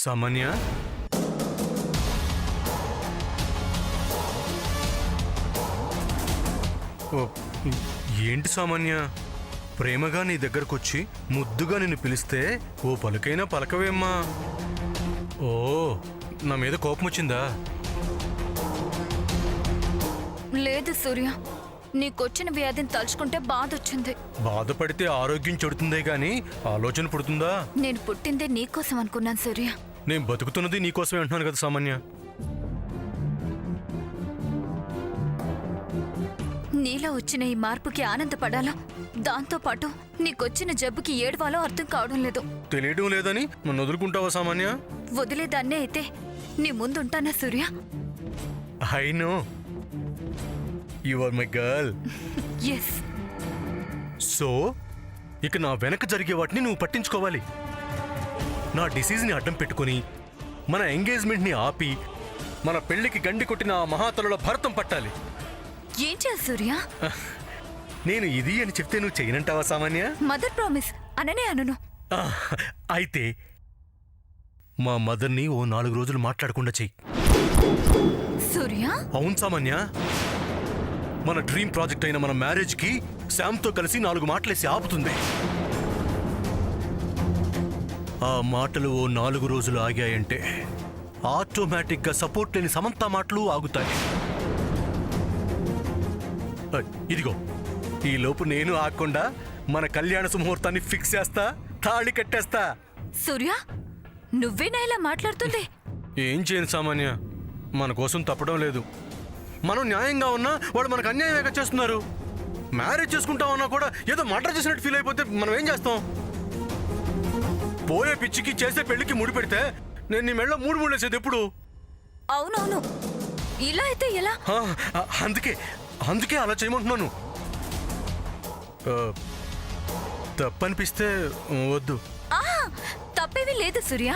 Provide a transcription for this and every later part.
సామాన్య, ఏంటి సామాన్య, ప్రేమగా నీ దగ్గరకొచ్చి ముద్దుగా నిన్ను పిలిస్తే ఓ పలుకైనా పలకవేమ్మా? ఓ, నా మీద కోపం వచ్చిందా? లేదు సూర్య, నీకొచ్చిన వ్యాధిని తలుచుకుంటే బాధొచ్చింది. బాధపడితే ఆరోగ్యం చెడుతుందే గాని ఆలోచన పుడుతుందా? నేను పుట్టిందే నీకోసం అనుకున్నాను సూర్య. నేను బతుకుతున్నది నీకోసమే అంటున్నాను కదా సామాన్య. నీలో వచ్చిన ఈ మార్పుకి ఆనందపడాలో, దాంతో పాటు నీకొచ్చిన జబ్బుకి ఏడవాలో అర్థం కావడం లేదు. తెలియడం లేదని నన్ను వదులుకుంటావా సామాన్య? వదిలేదాన్నే అయితే నీ ముందుంటానా Surya? I know you are my girl. Yes. So ఇక నా వెనక జరిగే వాటిని నువ్వు పట్టించుకోవాలి. నా డిసీజ్ని అడ్డం పెట్టుకుని మన ఎంగేజ్మెంట్ని ఆపి మన పెళ్లికి గండి కొట్టిన ఆ మహాతలలో భరతం పట్టాలి. ఏం చేయాలి సూర్య? నేను ఇది అని చెప్తే నువ్వు చేయనంటావా సామాన్య? మదర్ ప్రామిస్ అననే అనను. అయితే మా మదర్ని ఓ 4 రోజులు మాట్లాడకుండా చెయ్యి. సూర్య? అవును సామాన్య, మన డ్రీమ్ ప్రాజెక్ట్ అయిన మన మ్యారేజ్కి శామ్తో కలిసి 4 మాటలేసి ఆపుతుంది. ఆ మాటలు ఓ 4 రోజులు ఆగాయంటే ఆటోమేటిక్గా సపోర్ట్ లేని సమంత మాటలు ఆగుతాయి. ఇదిగో, ఈ లోపు నేను ఆగకుండా మన కళ్యాణ సుముహూర్తాన్ని ఫిక్స్ చేస్తా, తాళి కట్టేస్తా. సూర్య, నువ్వేనా ఇలా మాట్లాడుతుంది? ఏం చేయను సామాన్య, మన కోసం తప్పడం లేదు. మనం న్యాయంగా ఉన్నా వాళ్ళు మనకు అన్యాయంగా చేస్తున్నారు. మ్యారేజ్ చేసుకుంటామన్నా కూడా ఏదో మర్డర్ చేసినట్టు ఫీల్ అయిపోతే మనం ఏం చేస్తాం? పోయే పిచ్చికి చేసే పెళ్లికి ముడి పెడితే నేను నీ మెళ్ళ 3 ముళ్ళేసేది ఎప్పుడు? అవునవును, ఇలా అయితే ఎలా? అందుకే అలా చేయమంటున్నాను. తప్పనిపిస్తే వద్దు. తప్పేమీ లేదు సూర్య,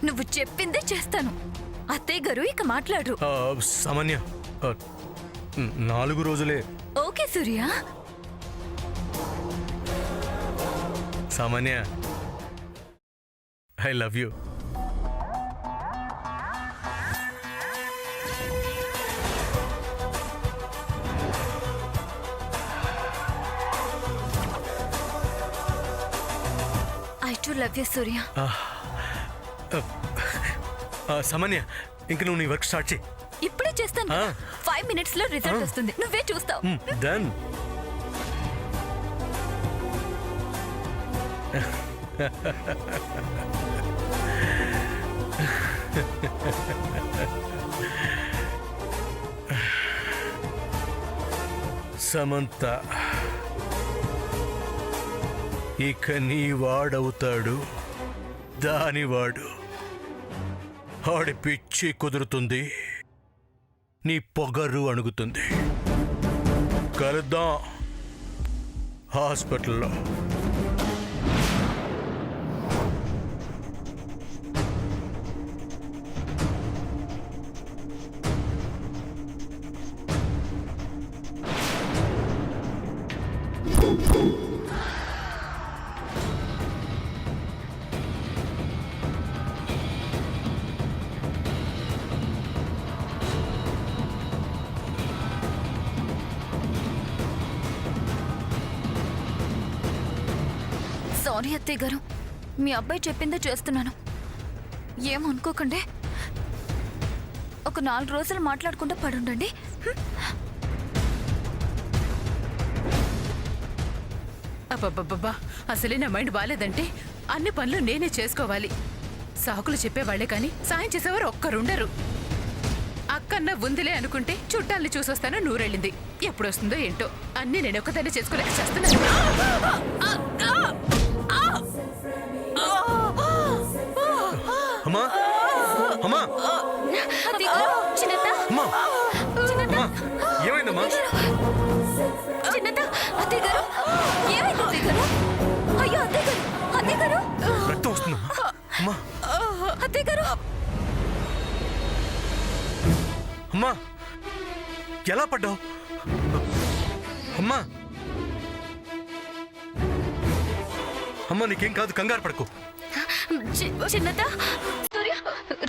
నువ్వు చెప్పిందే చేస్తాను. అత్తయ్య గారు ఇక మాట్లాడు. సామాన్య, 4 రోజులే. Okay Surya. Samanya, I love you. I too love you Surya. Samanya, ఇంక నువ్వు నీ వర్క్ స్టార్ట్ చేయి. ఇప్పుడే చేస్తాను. 5 minutes లో రిజల్ట్ వస్తుంది, నువ్వే చూస్తావు. డన్. సమంత ఇక నీ వాడవుతాడు, దానివాడు. ఆడి పిచ్చి కుదురుతుంది, నీ పొగరు అణుగుతుంది. కలుద్దాం హాస్పిటల్లో. సారీ అత్తయ్య గారు, మీ అబ్బాయి చెప్పిందే చేస్తున్నాను, ఏమనుకోకండి. ఒక 4 రోజులు మాట్లాడకుండా పడుండండి. అబ్బబ్బబ్బా, అసలే నా మైండ్ బాలేదంటే అన్ని పనులు నేనే చేసుకోవాలి. సాకులు చెప్పేవాళ్లే కానీ సాయం చేసేవారు ఒక్కరుండరు. అక్కన్న ఉందిలే అనుకుంటే చుట్టాలని చూసొస్తాను నూరెళ్ళింది. ఎప్పుడొస్తుందో ఏంటో, అన్నీ నేను ఒక్కదాన్ని చేసుకోలేక చేస్తున్నాను. అమ్మా, అమ్మా, ఏమైందమ్మా? రక్తం వస్తుందమ్మా. అమ్మా, ఎలా పడ్డావు? అమ్మా, అమ్మా, నీకేం కాదు, కంగారు పడకు. చిన్నత సూర్య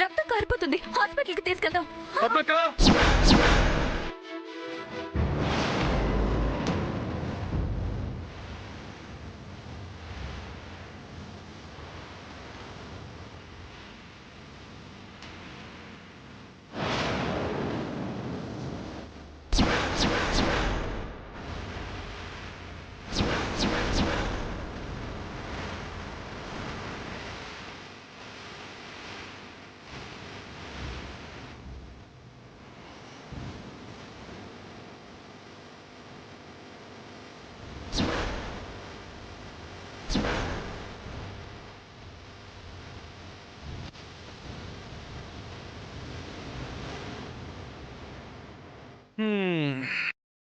రక్తం కారిపోతుంది, హాస్పిటల్కి తీసుకెళ్దాం.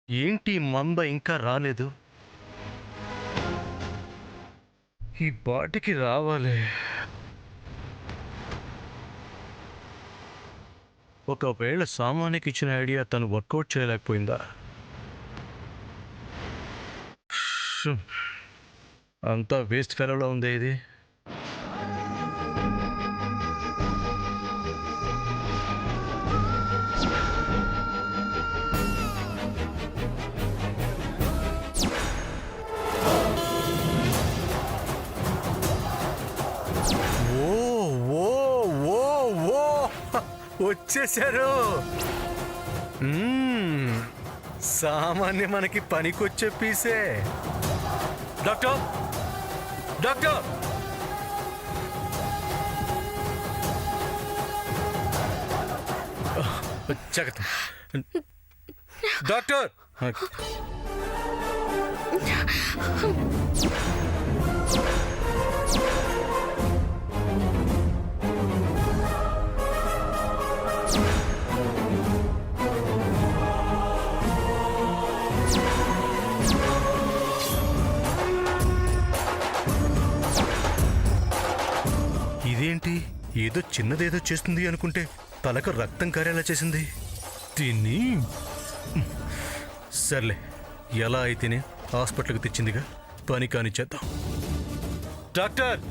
ఏంటి మంద ఇంకా రాలేదు? ఈ బాటికి రావాలి. ఒకవేళ సామాన్యకి ఇచ్చిన ఐడియా తను వర్కౌట్ చేయలేకపోయిందా? అంతా వేస్ట్ ఫెలోలో ఉంది ఇది. వచ్చేసారు. సామాన్య మనకి పనికొచ్చే పీసే. డాక్టర్ డాక్టర్ జాగ్రత్త. డాక్టర్ ఇదేంటి, ఏదో చిన్నదేదో చేస్తుంది అనుకుంటే తలకు రక్తం కారేలా చేసింది దీన్ని. సర్లే, ఎలా అయితేనే హాస్పిటల్కి తెచ్చిందిగా, పని కానిచ్చేద్దాం. Doctor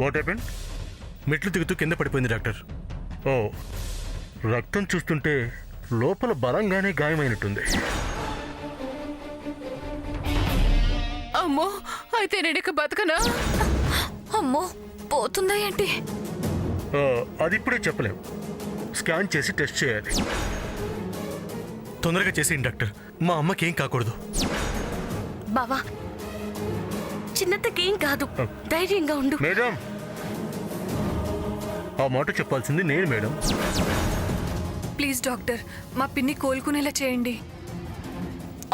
what happened? మెట్లు దిగుతూ కింద పడిపోయింది డాక్టర్. ఓ, రక్తం చూస్తుంటే లోపల బలంగానే గాయమైనట్టుంది. అమ్మో, అయితే నేను బతకనా? అమ్మో, పోతుందా ఏంటి? అది ఇప్పుడే చెప్పలేం, స్కాన్ చేసి టెస్ట్ చేయాలి. తొందరగా చేసేయండి డాక్టర్, మా అమ్మకి ఏం కాకూడదు. బావా, చిన్నతకేం కాదు, ధైర్యంగా ఉండు. మేడం, ఆ మాట చెప్పాల్సింది నేను మేడం. ప్లీజ్ డాక్టర్, మా పిన్ని కోలుకునేలా చేయండి.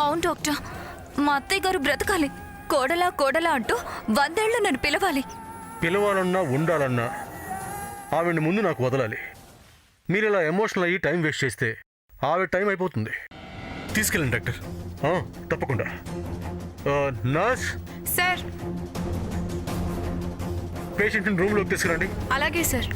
అవును డాక్టర్, మా అత్తయ్య గారు బ్రతకాలి. కోడలా కోడలా అంటూ 100 ఏళ్ళు నన్ను పిలవాలి. పిలవాలన్నా ఉండాలన్నా ఆవిడ ముందు నాకు వదలాలి. మీరు ఇలా ఎమోషనల్ అయ్యి టైం వేస్ట్ చేస్తే ఆవిడ టైం అయిపోతుంది. తీసుకెళ్ళండి డాక్టర్. తప్పకుండా. నర్స్ సార్, పేషెంట్ని రూమ్లోకి తీసుకురండి. అలాగే సార్.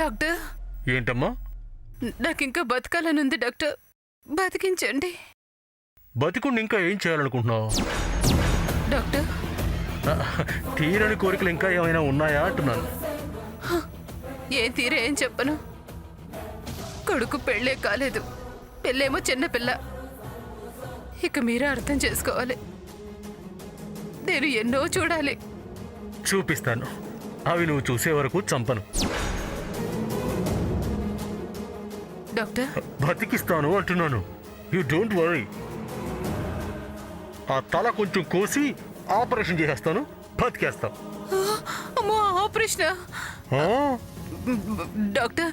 డాక్టర్, ఏంటమ్మా? నాకింకా బతకాలనుంది డాక్టర్, బతికించండి. బతికుండి ఇంకా ఏం చేయాలనుకుంటున్నావు? డాక్టర్, తీరని కోరికలు ఇంకా ఏమైనా ఉన్నాయా అంటున్నాను. ఏం తీరే ఏం చెప్పను. కొడుకు పెళ్ళే కాలేదు, పెళ్ళేమో చిన్న పిల్ల. ఇక మీరే అర్థం చేసుకోవాలి. నేను ఎన్నో చూడాలి. చూపిస్తాను. అవి నువ్వు చూసే వరకు చంపను. డాక్టర్, బతికిస్తాను అంటున్నాను. You don't worry. ఆ తల కొంచెం కోసి ఆపరేషన్ చేసేస్తాను, బతికేస్తాం. అమ్మో, ఆపరేషన్? ఆ? డాక్టర్,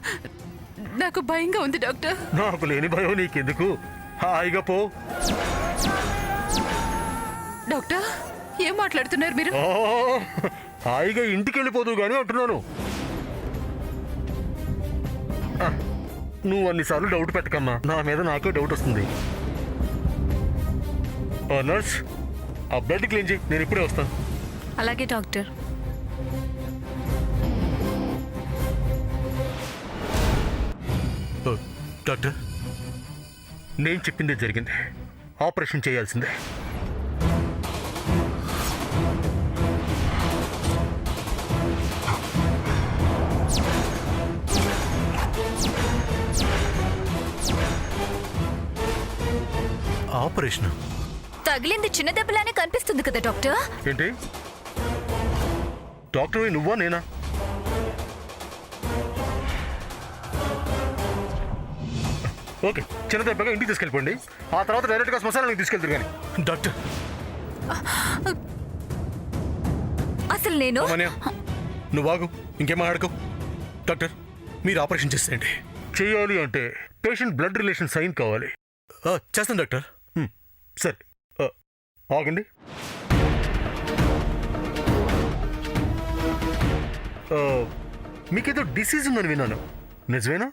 నాకు భయంగా ఉంది డాక్టర్. నాకు లేని భయం నీకెందుకు? హాయిగా పో. డాక్టర్, ఏం మాట్లాడుతున్నారు మీరు? ఆ, హాయిగా ఇంటికి వెళ్ళిపోదు కానీ అంటున్నాను. ఆ, నువ్వు అన్నిసార్లు డౌట్ పెట్టకమ్మా, నా మీద నాకే డౌట్ వస్తుంది. నర్స్, ఆ బ్లడ్ క్లీన్ చేయి, నేను ఇప్పుడే వస్తాను. అలాగే డాక్టర్. డాక్టర్, నేను చెప్పిందే జరిగింది. ఆపరేషన్ చేయాల్సిందే. ఆపరేషన్? తగిలింది చిన్న దెబ్బలానే కనిపిస్తుంది కదా డాక్టర్. ఏంటి? డాక్టర్ నువ్వా నేనా? ఓకే, చిన్న దెబ్బగా ఇంటికి తీసుకెళ్ళిపోండి. ఆ తర్వాత డైరెక్ట్గా శ్మశానానికి తీసుకెళ్తారు కానీ. డాక్టర్, అసలు నేను నువ్వు ఆగు, ఇంకేం ఆడకు. డాక్టర్, మీరు ఆపరేషన్ చేసేయండి. చేయాలి అంటే పేషెంట్ బ్లడ్ రిలేషన్ సైన్ కావాలి. చేస్తాను డాక్టర్. సరే, ఆగండి. మీకేదో డిసీజ్ ఉందని విన్నాను, నిజమేనా?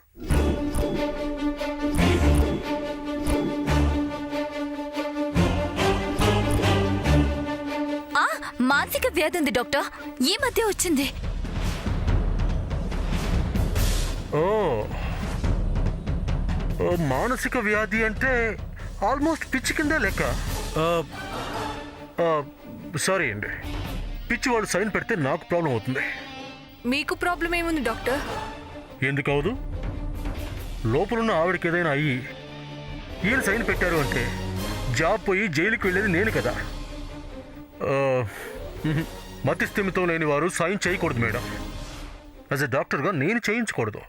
మానసిక వ్యాధి ఉంది డాక్టర్, ఈ మధ్య వచ్చింది. మానసిక వ్యాధి అంటే ఆల్మోస్ట్ పిచ్చి కిందే లెక్క. సారీ అండి, పిచ్చి వాళ్ళు సైన్ పెడితే నాకు ప్రాబ్లం అవుతుంది. మీకు ప్రాబ్లం ఏముంది డాక్టర్? ఎందుకు అవదు? లోపలున్న ఆవిడకి ఏదైనా అయ్యి ఈయన సైన్ పెట్టారు అంటే జాబ్ పోయి జైలుకి వెళ్ళేది నేను కదా. మతి స్థిమితం లేని వారు సైన్ చేయకూడదు మేడం. యాజ్ ఎ డాక్టర్గా నేను చేయించకూడదు.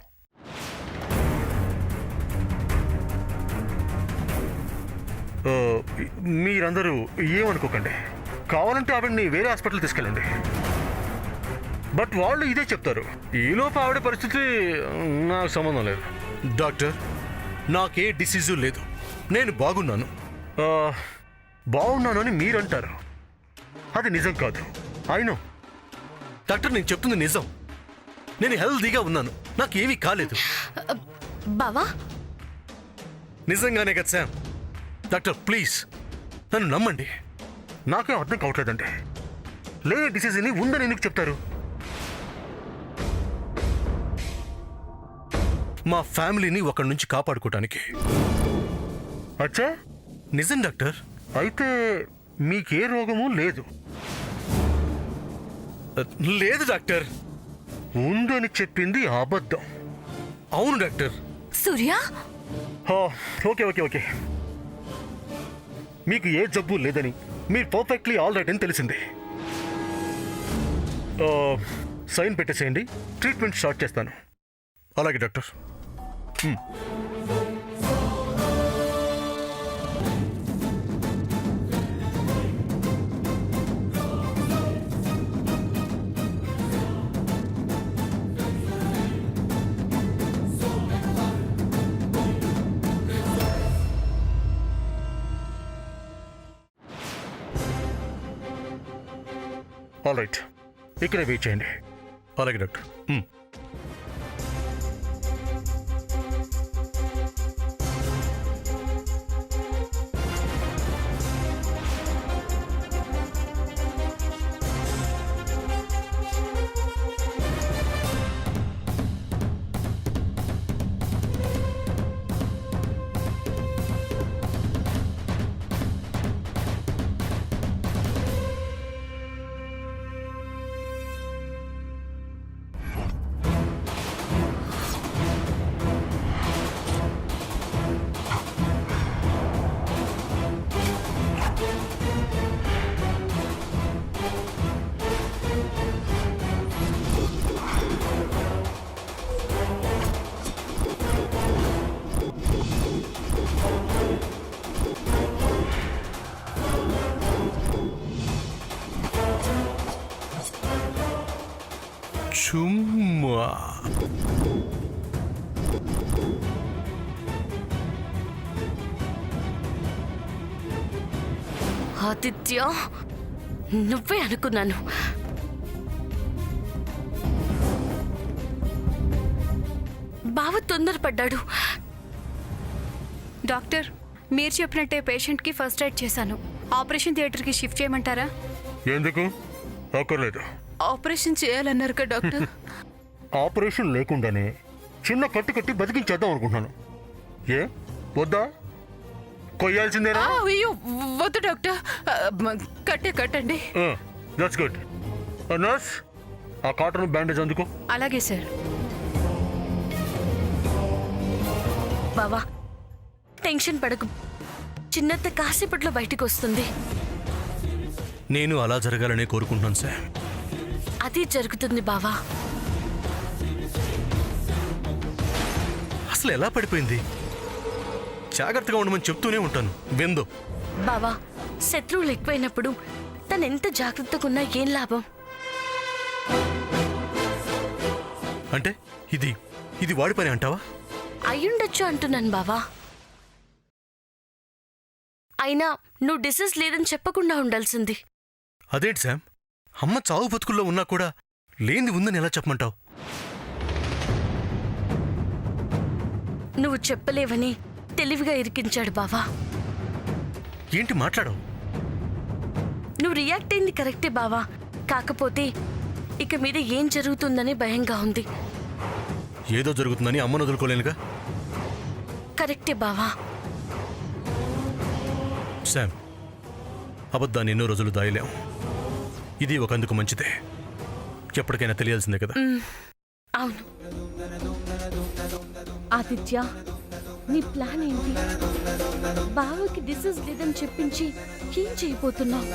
మీరందరూ ఏమనుకోకండి. కావాలంటే ఆవిడని వేరే హాస్పిటల్ తీసుకెళ్ళండి. బట్ వాళ్ళు ఇదే చెప్తారు. ఈలోపు ఆవిడ పరిస్థితి నాకు సంబంధం లేదు. డాక్టర్, నాకే డిసీజు లేదు, నేను బాగున్నాను. బాగున్నాను అని మీరంటారు, అది నిజం కాదు. అయినో డాక్టర్, నేను చెప్తుంది నిజం. నేను హెల్తీగా ఉన్నాను, నాకేమీ కాలేదు. బావా, నిజంగానే కదా శామ్. డాక్టర్ ప్లీజ్ నన్ను నమ్మండి. నాకేం అర్థం కావట్లేదండి. లేని డిసీజ్ని ఉందని ఎందుకు చెప్తారు? మా ఫ్యామిలీని ఒకరి నుంచి కాపాడుకోవటానికి. అచ్చా, నిజం డాక్టర్. అయితే మీకే రోగము లేదు? లేదు డాక్టర్. ఉందని చెప్పింది అబద్ధం. అవును డాక్టర్. సూర్య, ఓకే ఓకే ఓకే, మీకు ఏ జబ్బు లేదని, మీరు పర్ఫెక్ట్లీ ఆల్ రైట్ అని తెలిసింది. సైన్ పెట్టేసేయండి, ట్రీట్మెంట్ స్టార్ట్ చేస్తాను. అలాగే డాక్టర్. ఆల్ రైట్, ఇక్కడే వెయిట్ చేయండి. అలాగే డాక్టర్. చుమ్మా. ఆదిత్య నువ్వే అనుకున్నాను. బావ తొందరపడ్డాడు. డాక్టర్, మీరు చెప్పినట్టే పేషెంట్కి ఫస్ట్ ఎయిడ్ చేశాను. ఆపరేషన్ థియేటర్కి షిఫ్ట్ చేయమంటారా? ఎందుకు అక్కర్లేదు. ఆపరేషన్ చేయాలన్నారు కదా డాక్టర్. ఆపరేషన్ లేకుండానే చిన్న కట్టు కట్టి బతికించేద్దాం అనుకుంటున్నాను. ఏ వద్దా? కొయ్యాల్సిందేనా? అయ్యో వద్దు డాక్టర్, కట్టండి. That's good. నర్స్, ఆ కాటన్ బ్యాండేజ్ అందుకో. అలాగే సార్. బావా టెన్షన్ పడకు, చిన్నత్త కాసేపట్లో బయటకు వస్తుంది. నేను అలా జరగాలనే కోరుకుంటున్నాను సార్. అది జరుగుతుంది బావా. అసలు ఎలా పడిపోయింది? జాగ్రత్తగా ఉండమని చెప్తూనే ఉంటాను, విందో. బావా శత్రువులు ఎక్కువైనప్పుడు తను ఎంత జాగ్రత్తగా ఉన్నా ఏం లాభం? అంటే ఇది ఇది వాడి పని అంటావా? అయ్యుండొచ్చు అంటున్నాను బావా. అయినా నువ్వు డిసీజ్ లేదని చెప్పకుండా ఉండాల్సింది. అదేంటి శామ్, అమ్మ చావు బతుకుల్లో ఉన్నా కూడా లేనిది ఉందని ఎలా చెప్పమంటావు? నువ్వు చెప్పలేవని తెలివిగా ఇరికించాడు బావా. ఏంటి మాట్లాడవు? నువ్వు రియాక్ట్ అయింది కరెక్టే బావా, కాకపోతే ఇక మీద ఏం జరుగుతుందని భయంగా ఉంది. ఏదో జరుగుతుందని అమ్మను వదులుకోలేనుగా. కరెక్టే బావా. శామ్, అబద్ధాన్ని ఎన్నో రోజులు దాయలేం. ఇది ఒకందుకు మంచిదే. ఎప్పటికైనా తెలియాల్సిందే కదా. అవును. ఆదిత్య, నీ ప్లాన్ ఏంటి? బావకి డిసీజ్ లేదని చెప్పించి ఏం చేయబోతున్నావు?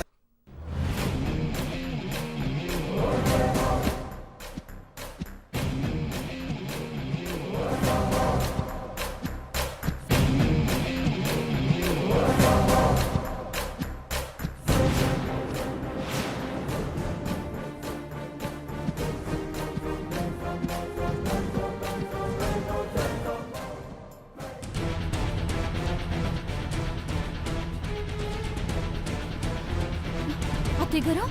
అత్తయ్య గారు,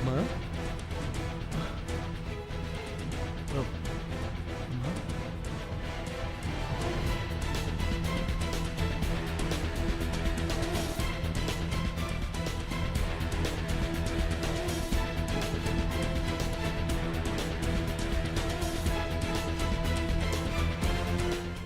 మా